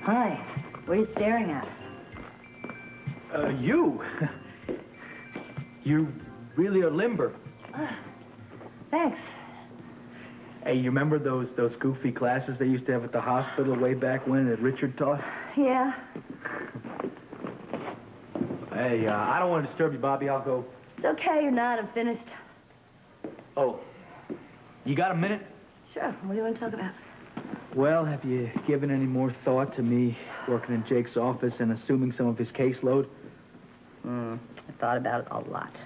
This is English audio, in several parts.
Hi. What are you staring at? You. You really are limber. Thanks. Hey, you remember those goofy classes they used to have at the hospital way back when that Richard taught? Yeah. Hey, I don't want to disturb you, Bobby. I'll go. It's okay, you're not. I'm finished. Oh, you got a minute? Sure. What do you want to talk about? Well, have you given any more thought to me working in Jake's office and assuming some of his caseload? I thought about it a lot.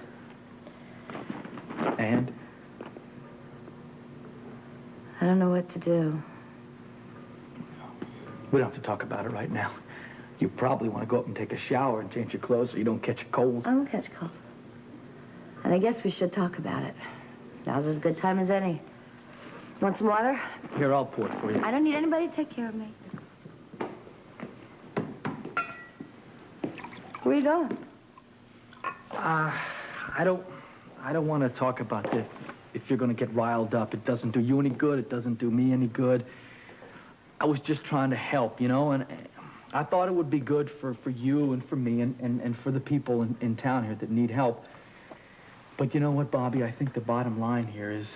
And? I don't know what to do. We don't have to talk about it right now. You probably want to go up and take a shower and change your clothes so you don't catch a cold. I won't catch a cold. And I guess we should talk about it. Now's as good time as any. Want some water? Here, I'll pour it for you. I don't need anybody to take care of me. Where are you going? I don't want to talk about this. If you're going to get riled up, it doesn't do you any good. It doesn't do me any good. I was just trying to help, you know, and I thought it would be good for you and for me and for the people in town here that need help. But you know what, Bobby? I think the bottom line here is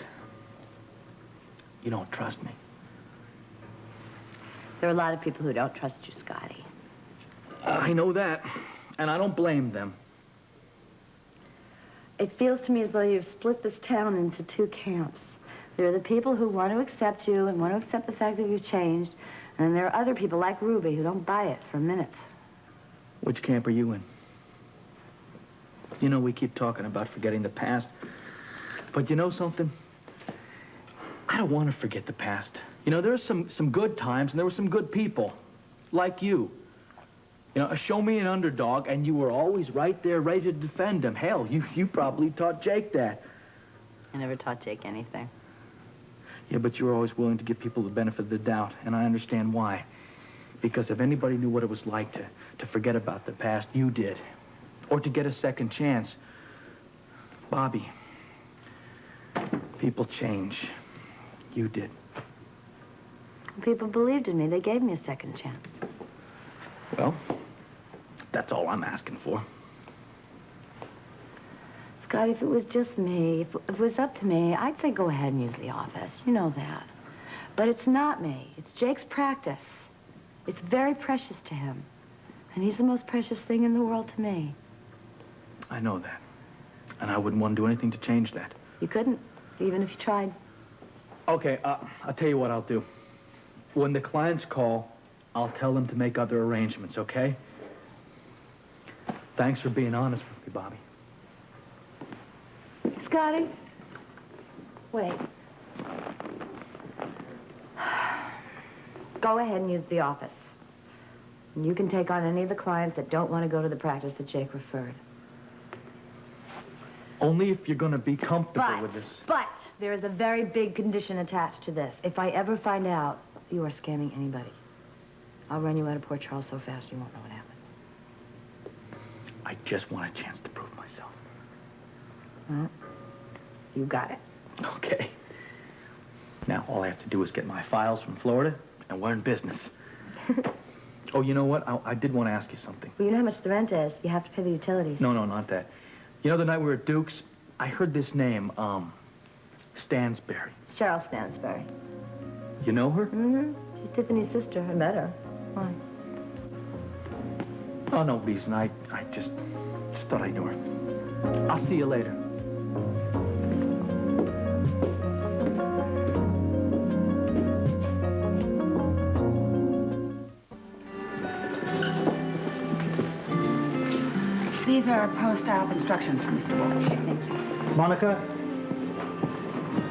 you don't trust me. There are a lot of people who don't trust you, Scotty. I know that, and I don't blame them. It feels to me as though you've split this town into two camps. There are the people who want to accept you and want to accept the fact that you've changed, and then there are other people like Ruby who don't buy it for a minute. Which camp are you in? You know, we keep talking about forgetting the past, but you know something? I don't want to forget the past. You know, there are some good times, and there were some good people, like you. You know, show me an underdog, and you were always right there ready to defend him. Hell, you probably taught Jake that. I never taught Jake anything. Yeah, but you were always willing to give people the benefit of the doubt, and I understand why. Because if anybody knew what it was like to forget about the past, you did. Or to get a second chance. Bobby, people change. You did. People believed in me. They gave me a second chance. Well, that's all I'm asking for. Scotty, if it was just me, if it was up to me, I'd say go ahead and use the office. You know that. But it's not me. It's Jake's practice. It's very precious to him. And he's the most precious thing in the world to me. I know that. And I wouldn't want to do anything to change that. You couldn't, even if you tried. Okay, I'll tell you what I'll do. When the clients call, I'll tell them to make other arrangements, okay? Thanks for being honest with me, Bobby. Scotty? Wait. Go ahead and use the office. And you can take on any of the clients that don't want to go to the practice that Jake referred. Only if you're going to be comfortable with this. But there is a very big condition attached to this. If I ever find out you are scamming anybody, I'll run you out of Port Charles so fast you won't know what happened. I just want a chance to prove myself. Well, you got it. Okay. Now, all I have to do is get my files from Florida, and we're in business. Oh, you know what? I did want to ask you something. Well, you know how much the rent is. You have to pay the utilities. No, not that. You know the night we were at Duke's? I heard this name, Stansbury. Cheryl Stansboring. You know her? Mm-hmm. She's Tiffany's sister. I met her. Why? Oh, no reason. I just thought I knew her. I'll see you later. These are post-op instructions from Mr. Walsh. Thank you. Monica?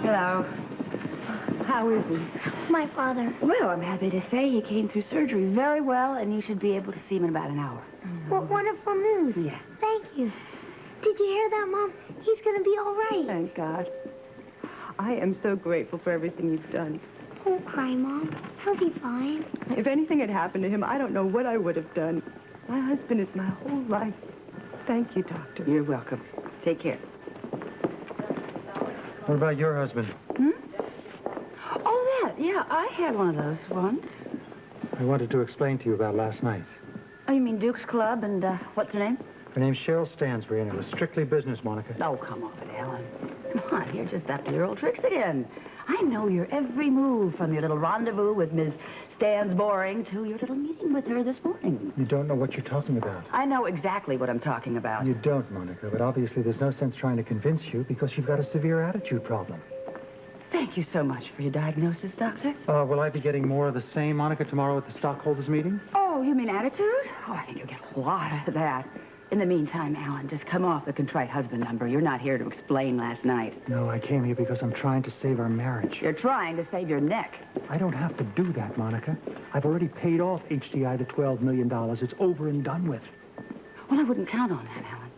Hello. How is he? My father. Well, I'm happy to say he came through surgery very well, and you should be able to see him in about an hour. What wonderful news. Yeah. Thank you. Did you hear that, Mom? He's going to be all right. Thank God. I am so grateful for everything you've done. Don't cry, Mom. He'll be fine. If anything had happened to him, I don't know what I would have done. My husband is my whole life. Thank you, Doctor. You're welcome. Take care. What about your husband? Oh, that. Yeah, I had one of those once. I wanted to explain to you about last night. Oh, you mean Duke's Club and, what's her name? Her name's Cheryl Stansbury, and it was strictly business, Monica. Oh, come on, Alan. Come on, you're just up to your old tricks again. I know your every move, from your little rendezvous with Ms. Stansboring to your little meeting with her this morning. You don't know what you're talking about. I know exactly what I'm talking about. You don't, Monica, but obviously there's no sense trying to convince you because you've got a severe attitude problem. Thank you so much for your diagnosis, Doctor. Will I be getting more of the same, Monica, tomorrow at the stockholders meeting? Oh, you mean attitude? Oh, I think you'll get a lot out of that. In the meantime, Alan, just come off the contrite husband number. You're not here to explain last night. No, I came here because I'm trying to save our marriage. You're trying to save your neck. I don't have to do that, Monica. I've already paid off HDI the $12 million. It's over and done with. Well, I wouldn't count on that, Alan.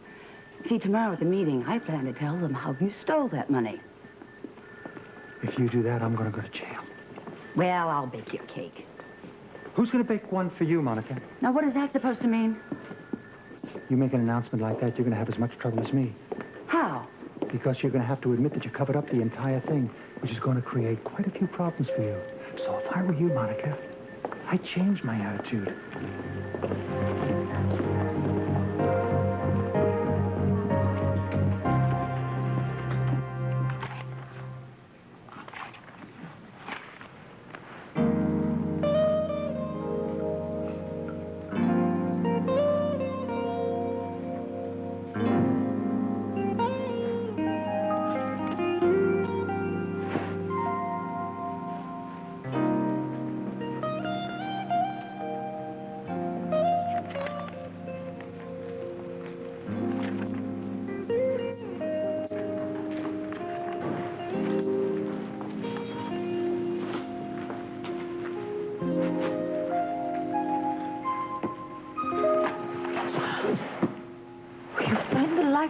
See, tomorrow at the meeting, I plan to tell them how you stole that money. If you do that, I'm going to go to jail. Well, I'll bake you a cake. Who's going to bake one for you, Monica? Now, what is that supposed to mean? You make an announcement like that, you're going to have as much trouble as me. How? Because you're going to have to admit that you covered up the entire thing, which is going to create quite a few problems for you. So if I were you, Monica, I'd change my attitude.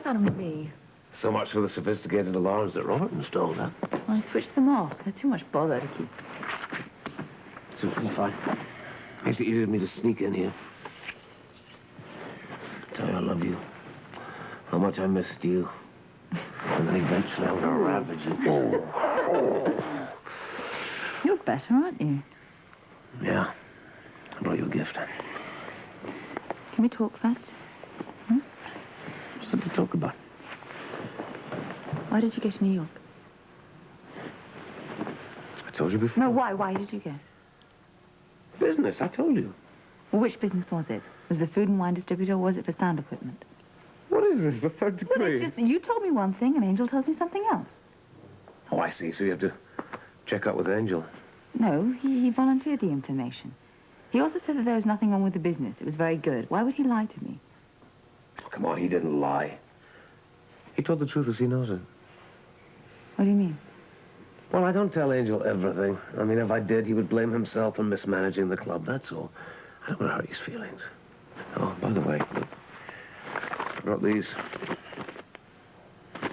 Out of me. So much for the sophisticated alarms that Robert installed, huh? I switched them off. They're too much bother to keep. Suits me fine. Makes it easier for me to sneak in here. Tell you I love you. How much I missed you. And then eventually I'm gonna ravage you. You're better, aren't you? Yeah. I brought you a gift. Can we talk first? Something to talk about. Why did you go to New York? I told you before. No, why? Why did you go? Business, I told you. Well, which business was it? Was it a food and wine distributor, or was it for sound equipment? What is this, the third degree? Well, it's just, you told me one thing and Angel tells me something else. Oh, I see. So you have to check out with Angel. No, he volunteered the information. He also said that there was nothing wrong with the business. It was very good. Why would he lie to me? Oh, come on, he didn't lie. He told the truth as he knows it. What do you mean? Well, I don't tell Angel everything. I mean, if I did, he would blame himself for mismanaging the club, that's all. I don't want to hurt his feelings. Oh, by the way, look, I brought these.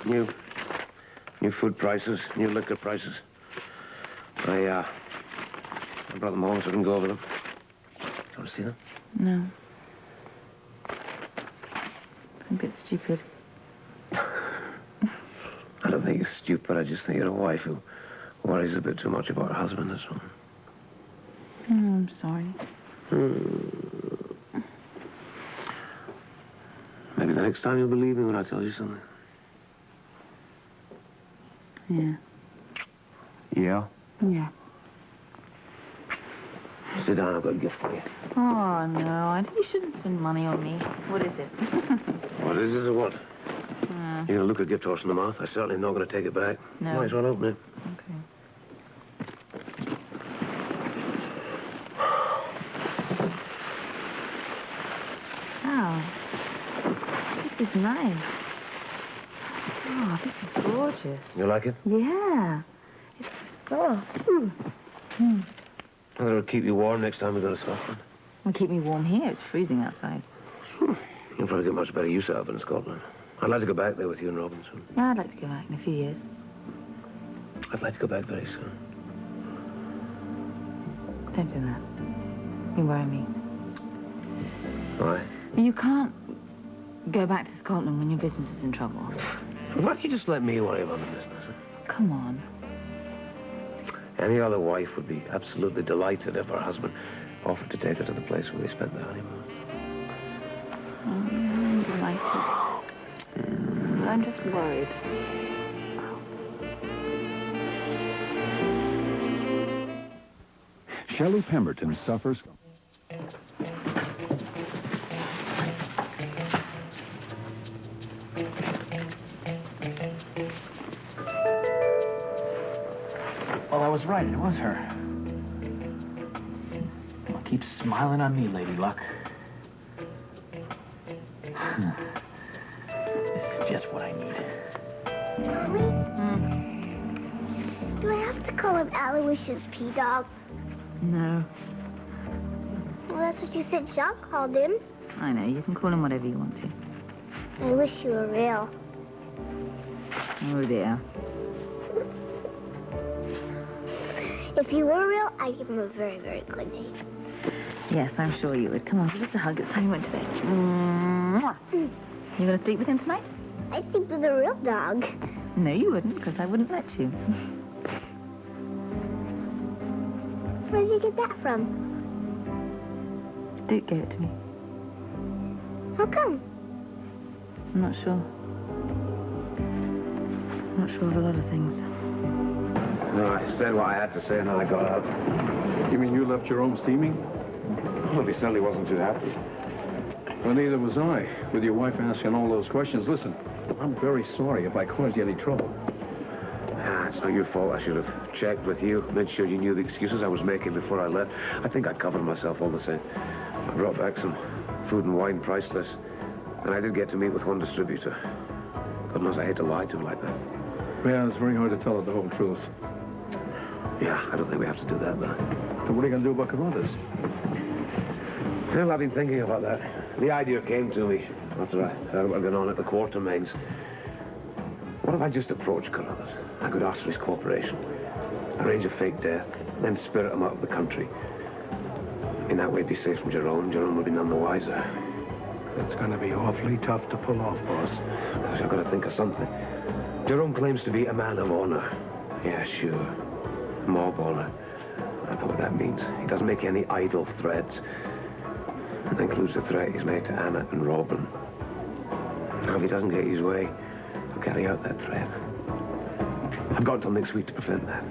New food prices, new liquor prices. I brought them home so I can go over them. Do you want to see them? No. A bit stupid. I don't think you're stupid. I just think you're a wife who worries a bit too much about her husband, that's all. Oh, I'm sorry. Maybe the next time you'll believe me when I tell you something. Yeah. Yeah? Yeah. Sit down, I've got a gift for you. Oh, no. I think you shouldn't spend money on me. What is it? What is this or what? You're gonna look a gift horse in the mouth? I certainly am not gonna take it back. No. Might as well open it. Okay. Oh. This is nice. Oh, this is gorgeous. You like it? Yeah. It's so soft. Ooh. I thought it would keep you warm next time we go to Scotland. Well, keep me warm here. It's freezing outside. You'll probably get much better use out of it in Scotland. I'd like to go back there with you and Robinson. Yeah, I'd like to go back in a few years. I'd like to go back very soon. Don't do that. You worry me. Why? You can't go back to Scotland when your business is in trouble. Why don't you just let me worry about the business? Come on. Any other wife would be absolutely delighted if her husband offered to take her to the place where we spent the honeymoon. I'm delighted. I'm just worried. Shelley Pemberton suffers. Well, I was right. It was her. Well, keep smiling on me, Lady Luck. This is just what I need. Mommy? Do I have to call him Aloysius P-Dog? No. Well, that's what you said Jacques called him. I know. You can call him whatever you want to. I wish you were real. Oh, dear. If you were real, I'd give him a very, very good name. Yes, I'm sure you would. Come on, give us a hug. It's time you went to bed. Mwah. You going to sleep with him tonight? I'd sleep with a real dog. No, you wouldn't, because I wouldn't let you. Where did you get that from? Duke gave it to me. How come? I'm not sure. I'm not sure of a lot of things. No, I said what I had to say and then I got out. You mean you left your home steaming? Well, he certainly wasn't too happy. Well, neither was I, with your wife asking all those questions. Listen, I'm very sorry if I caused you any trouble. It's not your fault. I should have checked with you, made sure you knew the excuses I was making before I left. I think I covered myself all the same. I brought back some food and wine priceless, and I did get to meet with one distributor. God knows I hate to lie to him like that. Yeah, it's very hard to tell her the whole truth. Yeah, I don't think we have to do that, though. So what are you going to do about Carruthers? Well, I've been thinking about that. The idea came to me after I heard what had gone on at the Quartermains. What if I just approached Carruthers? I could ask for his cooperation, arrange a fake death, then spirit him out of the country. In that way, he'd be safe from Jerome. Jerome would be none the wiser. That's going to be awfully tough to pull off, boss. Gosh, I've got to think of something. Jerome claims to be a man of honor. Yeah, sure. Mob honor. I know what that means. He doesn't make any idle threats. That includes the threat he's made to Anna and Robin. Now, if he doesn't get his way, he'll carry out that threat. I've got till next week to prevent that.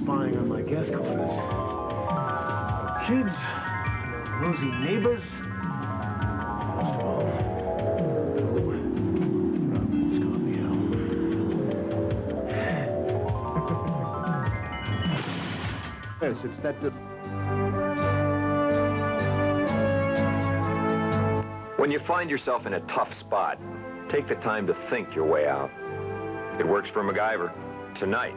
Spying on my guest quarters. Kids, nosy neighbors. Most of all, Robin Scorpio. Yes, it's that. When you find yourself in a tough spot, take the time to think your way out. It works for MacGyver. Tonight,